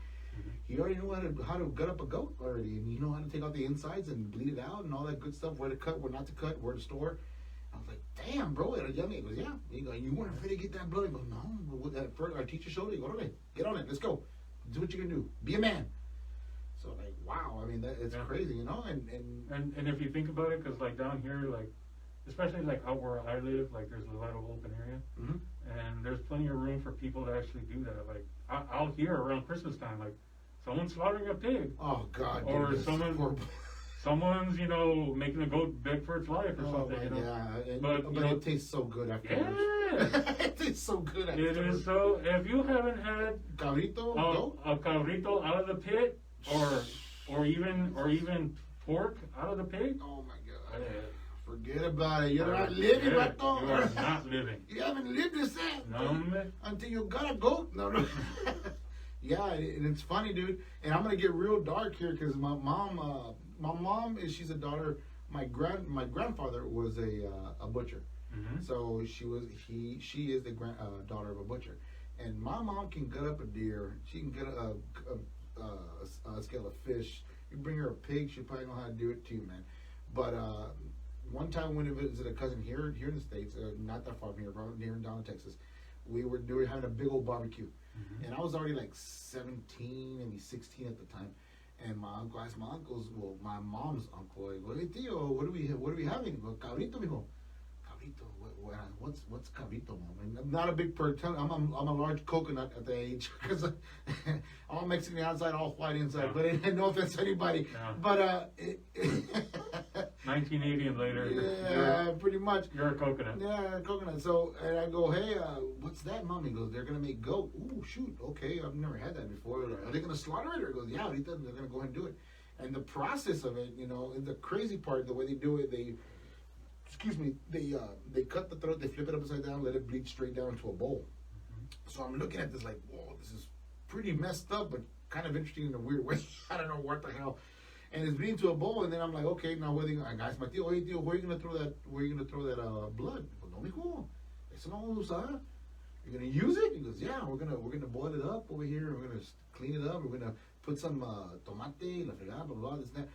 He already knew how to gut up a goat already, and you know how to take out the insides and bleed it out and all that good stuff. Where to cut, where not to cut, where to store. I was like, damn, bro, at a young age. He goes, yeah. He goes, you weren't afraid to get that blood? He goes, no. Our teacher showed it. He goes, okay, get on it. Let's go. Do what you can do. Be a man. So like, wow. I mean, it's crazy, you know. And if you think about it, because like down here, like especially like out where I live, like there's a lot of open area, and there's plenty of room for people to actually do that. Like I'll hear around Christmas time, like someone's slaughtering a pig. Oh God. Or dude, someone someone's, making a goat beg for its life or something, Yeah, But, but it tastes so good afterwards. Yeah. It tastes so good It afterwards. is so. If you haven't had Cabrito, goat? a cabrito out of the pit, or even pork out of the pig, Oh my God. uh, Forget about it. You're not living, yeah, vato. you are not living. You haven't lived this No, until you got a goat. No. Yeah, and it's funny, dude. And I'm gonna get real dark here because my mom she's a daughter. My grandfather was a butcher, so she is the daughter of a butcher, and my mom can gut up a deer. She can gut a scale of fish. You bring her a pig, she probably know how to do it too, man. But one time when we visited a cousin here in the States, not that far from here, bro, here in down in Texas, we were having a big old barbecue. And I was already like 17, maybe 16 at the time. And my uncle asked my uncles, well, my mom's uncle, I go, hey, tío, what are we having? He goes, cabrito, mijo. Cabrito, what's cabrito, mom? And I'm not a big person. I'm a large coconut at the age because all Mexican outside, all white inside. Yeah. But no offense to anybody. Yeah. But 1980 and later. yeah, pretty much. You're a coconut. Yeah, coconut. So, and I go, hey, what's that, mom? He goes, they're going to make goat. Ooh, shoot. Okay, I've never had that before. Are they going to slaughter it? Or he goes, yeah, they're going to go ahead and do it. And the process of it, the crazy part, the way they do it, they cut the throat, they flip it upside down, let it bleed straight down into a bowl. So I'm looking at this like, whoa, this is pretty messed up, but kind of interesting in a weird way. I don't know what the hell. And it's bleeding to a bowl, and then I'm like, okay, now where are you going? I asked my tío, hey tío, where are you gonna throw that? Where are you gonna throw that blood? He goes, no, mijo, eso no vamos a usar. You're gonna use it? He goes, yeah, we're gonna boil it up over here. We're gonna clean it up. We're gonna put some tomate, la fregada, blah blah, this and that.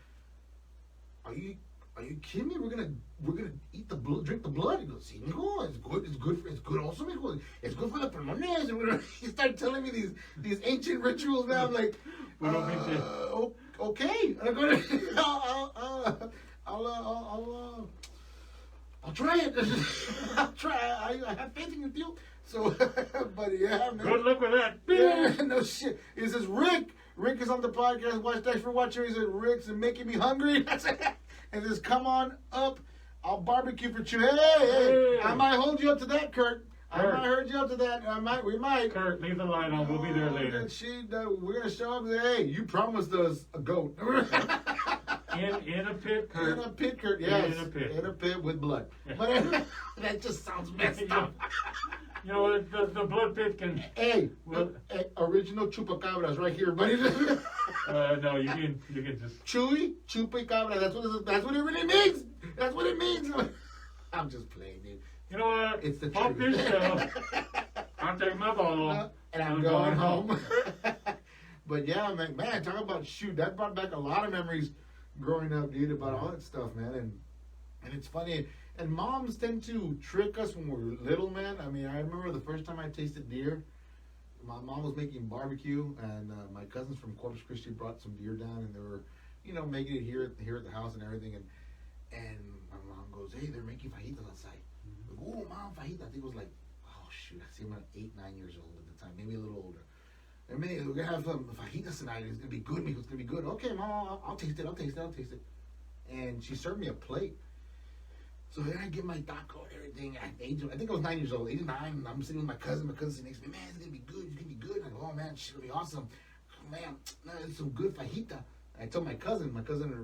Are you kidding me? We're gonna eat the blood, drink the blood. He goes, sí, mijo, it's good also, mijo. It's good for the pulmones. And he started telling me these ancient rituals. Now I'm like, okay. I'm gonna, I'll try it. I'll try. I have faith in you, tío. So, but yeah, man. Good luck with that. Yeah, no shit. He says, Rick is on the podcast. Thanks for watching. He said, Rick's making me hungry. And says, come on up. I'll barbecue for you. Hey, I might hold you up to that, Kurt. I might hold you up to that. We might. Kurt, leave the light on. We'll be there later. We're going to show up and say, hey, you promised us a goat. In a pit, Kurt. In a pit, Kurt, yes. In a pit. In a pit with blood. But that just sounds messed up. You know what? The blood pit can. Hey, original chupacabras right here, buddy. No, you can just. Chewy chupacabra. That's what it really means. That's what it means. I'm just playing, dude. You know what? It's the Pop truth. this show. I'm taking my bottle. And I'm going home. But yeah, man, talk about shoot. That brought back a lot of memories growing up, dude, about all that stuff, man. And it's funny. And moms tend to trick us when we're little, man. I mean, I remember the first time I tasted deer. My mom was making barbecue, and my cousins from Corpus Christi brought some deer down, and they were, making it here at the house and everything. And my mom goes, "Hey, they're making fajitas outside." I go, "Oh, mom, fajita." I think it was like, oh shoot, I see I'm like 8, 9 years old at the time, maybe a little older. And we're gonna have fajitas tonight. It's gonna be good, mijo. It's gonna be good. Okay, mom, I'll taste it. And she served me a plate. So then I get my taco and everything. I think I was 9 years old, 8 or 9. And I'm sitting with my cousin. My cousin sitting next to me. Man, it's gonna be good. It's gonna be good. And I go, oh man, it's gonna be awesome. Man, it's some good fajita. I told my cousin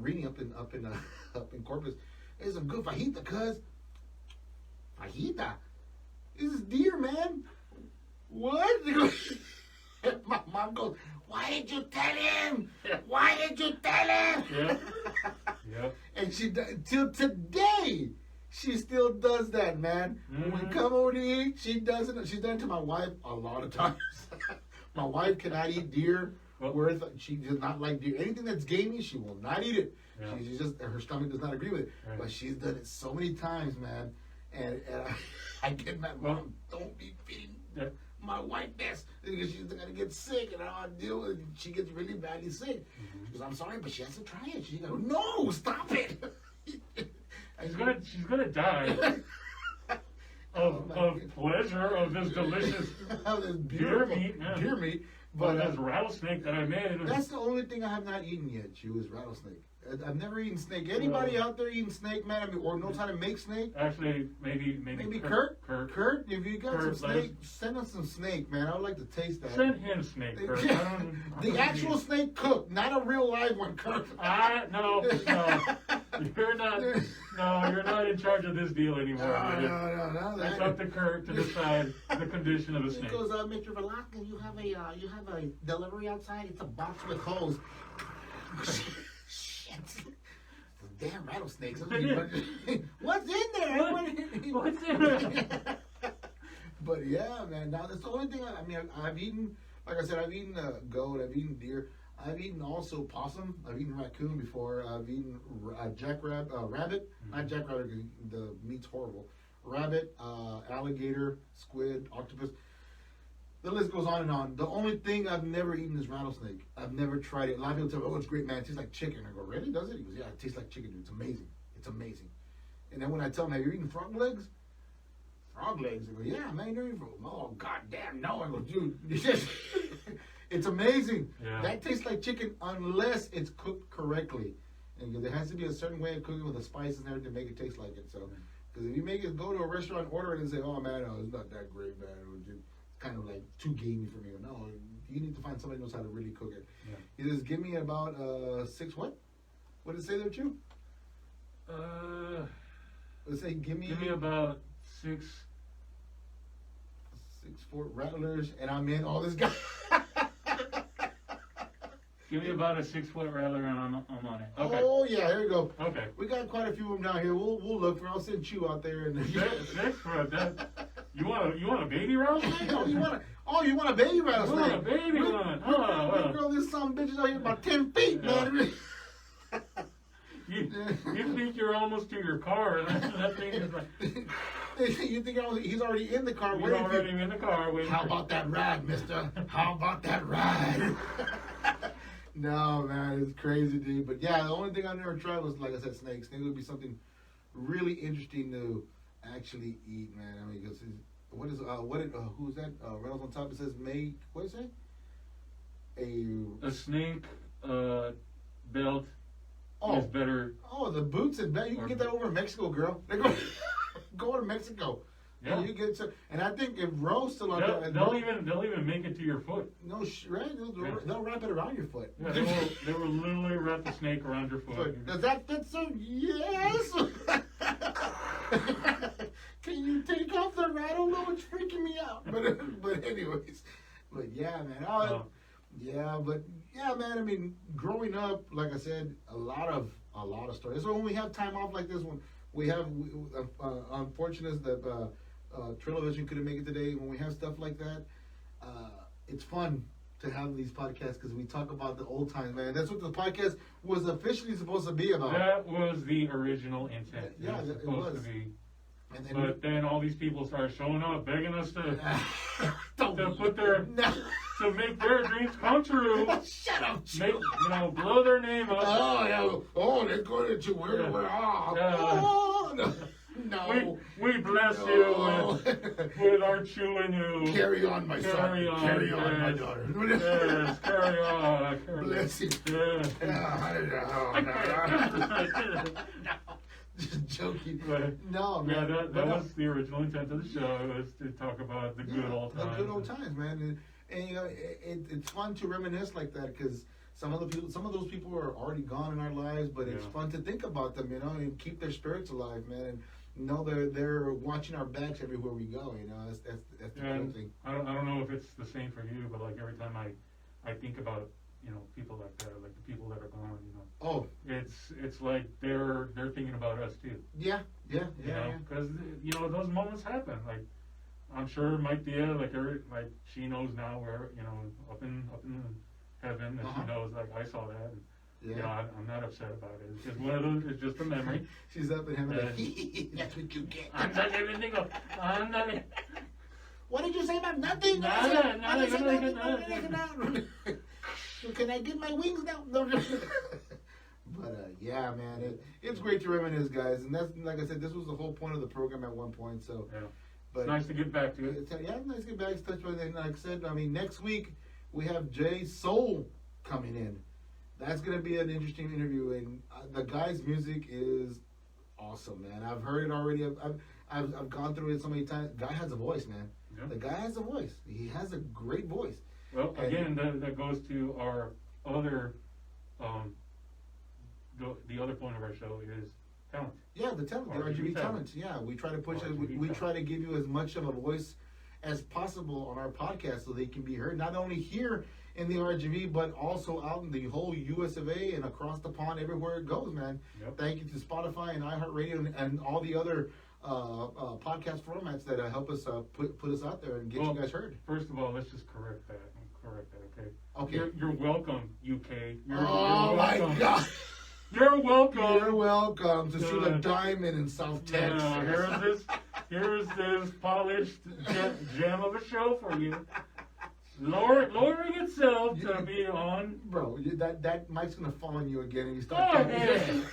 reading up in Corpus, there's some good fajita, cuz. Fajita? This is deer, man. What? My mom goes, why did you tell him? Why did you tell him? Yeah. And she, till today, she still does that, man. When we come over to eat, she does it. She's done it to my wife a lot of times. My wife cannot eat deer. She does not like deer. Anything that's gamey, she will not eat it. Yeah. She's just, her stomach does not agree with it. Right. But she's done it so many times, man. And I get mad, Mom, don't be feeding my wife this because she's gonna get sick, and I don't want to deal with it. She gets really badly sick. She goes, I'm sorry, but she has to try it. She goes, no, stop it. She's gonna die. Oh my of pleasure of this delicious This deer meat, man. deer meat. But But this rattlesnake that I made, that's the only thing I have not eaten yet, Chew, is rattlesnake. I've never eaten snake. Anybody out there eating snake, man? I mean, or knows how to make snake? actually maybe Kurt? Kurt. Kurt, if you got Kurt, some snake, send us some snake, man. I would like to taste that. Send him snake, Kurt. I don't- The actual snake cooked, not a real live one, Kurt. No. You're not. No, you're not in charge of this deal anymore. No. It's up to Kurt to decide the condition of the snake. He goes, Mr. Velasquez, you have a delivery outside. It's a box with holes. Shit. Damn rattlesnakes. What's in there? What's in there? But yeah, man. Now that's the only thing. I've eaten. Like I said, I've eaten goat. I've eaten deer. I've eaten also possum. I've eaten raccoon before. I've eaten rabbit. Not jackrabbit because the meat's horrible. Rabbit, alligator, squid, octopus. The list goes on and on. The only thing I've never eaten is rattlesnake. I've never tried it. A lot of people tell me, "Oh, it's great, man. It tastes like chicken." I go, "Really? Does it?" He goes, "Yeah, it tastes like chicken, dude. It's amazing. It's amazing." And then when I tell him, "Have you eaten frog legs?" Frog legs? They go, "Yeah, man. You're eating frog." Oh, goddamn, no. I go, "Dude, it's amazing. Yeah. That tastes like chicken unless it's cooked correctly." And there has to be a certain way of cooking with the spices and everything to make it taste like it. So, because if you make it go to a restaurant, order it, and say, "Oh man, no, it's not that great, man. It was just kind of like too gamey for me." No, you need to find somebody who knows how to really cook it. Yeah. He says, "Give me about 6 what? What did it say there, Chew?" Let's say, give me about 6. 6 4 rattlers, and I'm in all this guy. Give me about a 6-foot rattler and I'm on it. Okay. Oh yeah, here we go. Okay. We got quite a few of them down here. We'll look for. I'll send Chew out there and. 6-foot. You want a baby rattlesnake? You want a baby rattlesnake? You want a baby one? Oh, Girl, this some bitch is out here about 10 feet, man. You think you're almost to your car, and that thing is like... You think he's already in the car He's waiting? already in the car waiting. How about that ride, mister? How about that ride? No, man, it's crazy, dude. But yeah, the only thing I never tried was, like I said, snakes. Snakes would be something really interesting to actually eat, man. I mean, because who's that? Reynolds on top. It says what is it? A snake belt Oh. is better. Oh, the boots and belt. You can get that over in Mexico, girl. They go to Mexico. Yeah. And you get to, and I think if Roe's still out there, They'll even make it to your foot. no, right? They'll wrap it around your foot. Yeah, they will literally wrap the snake around your foot. Does that fit, sir? Yes. Can you take off the rattle? No, it's freaking me out. But anyways, but yeah, man. Yeah, man. I mean, growing up, like I said, a lot of stories. So when we have time off like this one, we have unfortunate that Trailovision couldn't make it today. When we have stuff like that, it's fun to have these podcasts because we talk about the old times, man. That's what the podcast was officially supposed to be about. That was the original intent. Yeah, it was it supposed was. to be. And Then all these people started showing up, begging us to Don't- to make their dreams come true. Shut up, Make, blow their name up. Oh, yeah. Oh, they're going to where? No. We bless No. you with our chewing you. Carry on, my son. Carry on, my yes. daughter. Yes, carry on. Bless you. Yeah. Just joking. But, No, yeah, man. that was the original intent of the show, was to talk about the good old times. The good old times, man. And it's fun to reminisce like that because some of those people are already gone in our lives, but it's fun to think about them, and keep their spirits alive, man. And know they're watching our backs everywhere we go. That's the cool thing. I don't know if it's the same for you, but like every time I think about people like that, like the people that are gone, Oh, it's like they're thinking about us too. yeah. Because those moments happen. Like I'm sure Mike Dia, like she knows now where up in heaven, and she knows like I saw that. And, I'm not upset about it. It's just one of those. It's just a memory. She's up in heaven. That's what you get. I'm not everything. I'm not. What did you say about nothing? Nada. Can I get my wings now? No. But yeah, man, it's great to reminisce, guys, and that's like I said, this was the whole point of the program at one point. So, But It's nice to get back to it. yeah, nice to get back in touch with it. And like I said, I mean, next week we have Jay Soul coming in. That's gonna be an interesting interview, and the guy's music is awesome, man. I've heard it already. I've gone through it so many times. Guy has a voice, man. Yeah. The guy has a voice. He has a great voice. Well, again, that goes to our other, the other point of our show is talent. Yeah, the talent, the RGV talent. Yeah, we try to push it. We try to give you as much of a voice as possible on our podcast so they can be heard, not only here in the RGV, but also out in the whole US of A and across the pond, everywhere it goes, man. Yep. Thank you to Spotify and iHeartRadio and all the other podcast formats that help us put us out there and get you guys heard. First of all, let's just correct that, okay? Okay. You're welcome, UK. You're My welcome. God. You're welcome. You're welcome to shoot a diamond in South Texas. Here's this polished gem of a show for you. Lowering itself to be on. Bro, that mic's gonna fall on you again and you Go start talking. ahead.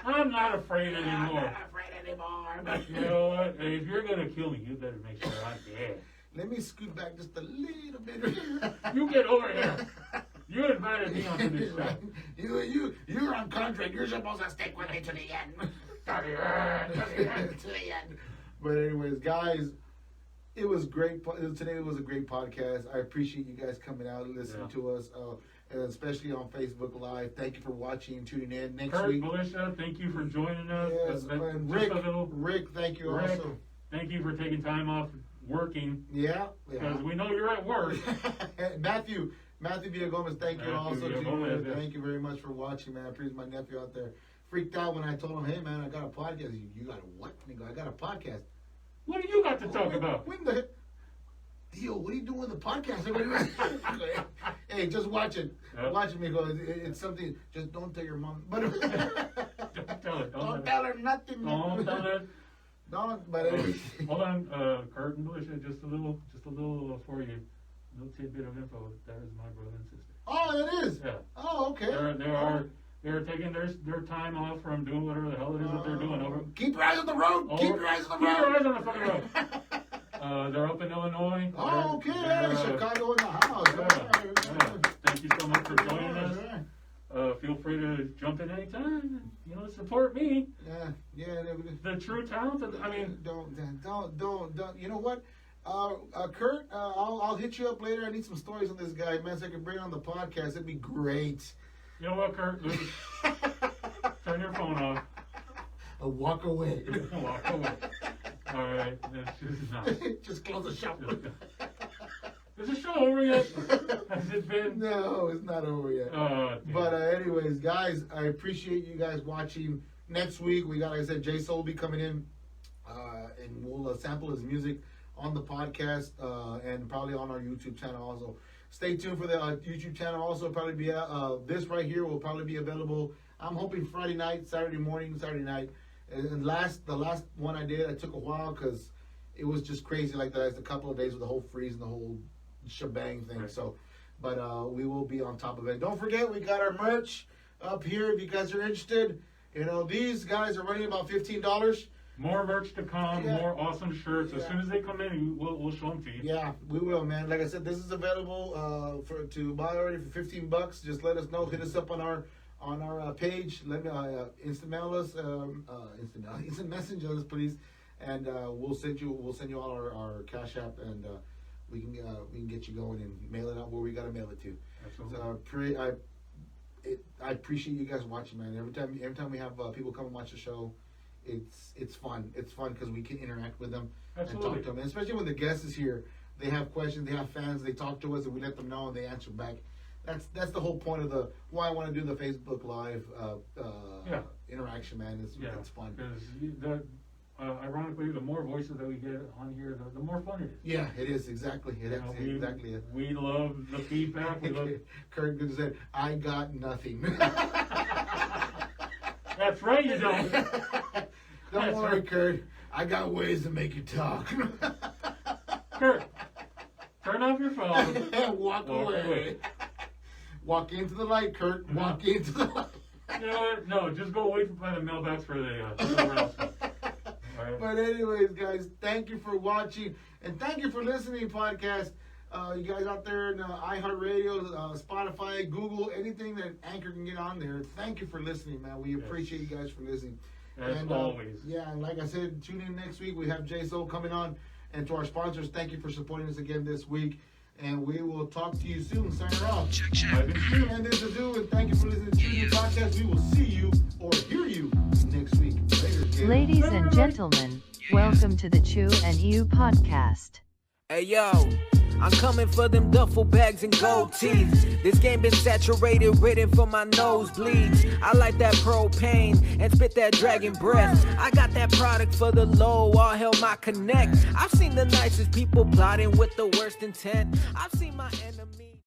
I'm not afraid anymore. But You know what? If you're gonna kill me, you better make sure I'm dead. let me scoot back just a little bit. You get over here. You invited me onto this show. You're on contract. You're supposed to stick with me to the end. To the end. But anyways, guys, it was great. Today was a great podcast. I appreciate you guys coming out and listening to us, and especially on Facebook Live. Thank you for watching, tuning in. Next Kurt, week, Militia, thank you for joining us. yes, and Just a little- Rick, thank you Rick, also. thank you for taking time off working, Yeah. because we know you're at work. Matthew Villagomez, thank you Matthew also. Villagomez, yes. Thank you very much for watching, man. I appreciate my nephew out there. Freaked out when I told him, hey, man, I got a podcast. You got a what? And he go, I got a podcast. What do you got to talk about? When the Dio, what are you doing with the podcast? Hey, just watch it. Yep. Watch it, Migo. It's something. Just don't tell your mom. But Don't tell it. don't tell her nothing. Don't tell it. Don't. But anyway. Hold on, Kurt and Militia, just a little for you. Little tidbit of info. That is my brother and sister. Oh, it is. Yeah. Oh, okay. They're taking their time off from doing whatever the hell it is that they're doing over. Keep your eyes on the road. Keep your eyes on the road. Keep your eyes on the fucking road. They're up in Illinois. Oh, okay. They're, Chicago in the house. yeah. Thank you so much for joining us. Feel free to jump in anytime. Support me. Yeah. The true talent. I mean, Don't. You know what? Kurt, I'll hit you up later. I need some stories on this guy, man, so I can bring it on the podcast. It'd be great. you know what, Kurt? Turn your phone off. Walk away. Walk away. All right. That's just not. Just close the shop. Is the show over yet? Has it been? No, it's not over yet. But anyways, guys, I appreciate you guys watching. Next week, we got, like I said, Jay Soul will be coming in, and we'll sample his music on the podcast and probably on our YouTube channel also. Stay tuned for the YouTube channel. Also, probably be this right here will probably be available. I'm hoping Friday night, Saturday morning, Saturday night. And the last one I did, I took a while because it was just crazy like that. It's a couple of days with the whole freeze and the whole shebang thing. Right. So, but we will be on top of it. Don't forget, we got our merch up here if you guys are interested. These guys are running about $15. More merch to come, Yeah. more awesome shirts. As Yeah. soon as they come in, we'll show them to you. Yeah, we will, man. Like I said, this is available to buy already for $15. Just let us know. Hit us up on our page. Let me instant mail us, instant message us, please, and we'll send you all our Cash App, and we can get you going and mail it out where we gotta mail it to. Absolutely. So I appreciate you guys watching, man. Every time we have people come and watch the show, it's fun. It's fun because we can interact with them and Absolutely. talk to them. And especially when the guest is here, they have questions, they have fans, they talk to us, and we let them know and they answer back. That's the whole point of why I want to do the Facebook Live interaction, man. It's fun. Because ironically, the more voices that we get on here, the more fun it is. Yeah, it is exactly. Exactly it. We love the feedback. We love. Kurt said, "I got nothing." That's right, you don't. Don't That's worry, right. Kurt. I got ways to make you talk. Kurt, turn off your phone. Walk away. Walk into the light, Kurt. Walk into the light. You know what? No, just go away from the mailbox for the announcement. All right. But anyways, guys, thank you for watching and thank you for listening, podcast. You guys out there in iHeartRadio, Spotify, Google, anything that Anchor can get on there. Thank you for listening, man. We appreciate you guys for listening. As and, always. Yeah, and like I said, tune in next week. We have J Soul coming on. And to our sponsors, thank you for supporting us again this week. And we will talk to you soon. Sign her off. And this is Adu, and thank you for listening to True Podcast. We will see you or hear you next week. Later, kids. Ladies and gentlemen, welcome to the Chew and Ew podcast. Hey yo, I'm coming for them duffel bags and gold teeth. This game been saturated, written for my nosebleeds. I like that propane and spit that dragon breath. I got that product for the low, all hell my connect. I've seen the nicest people plotting with the worst intent. I've seen my enemies.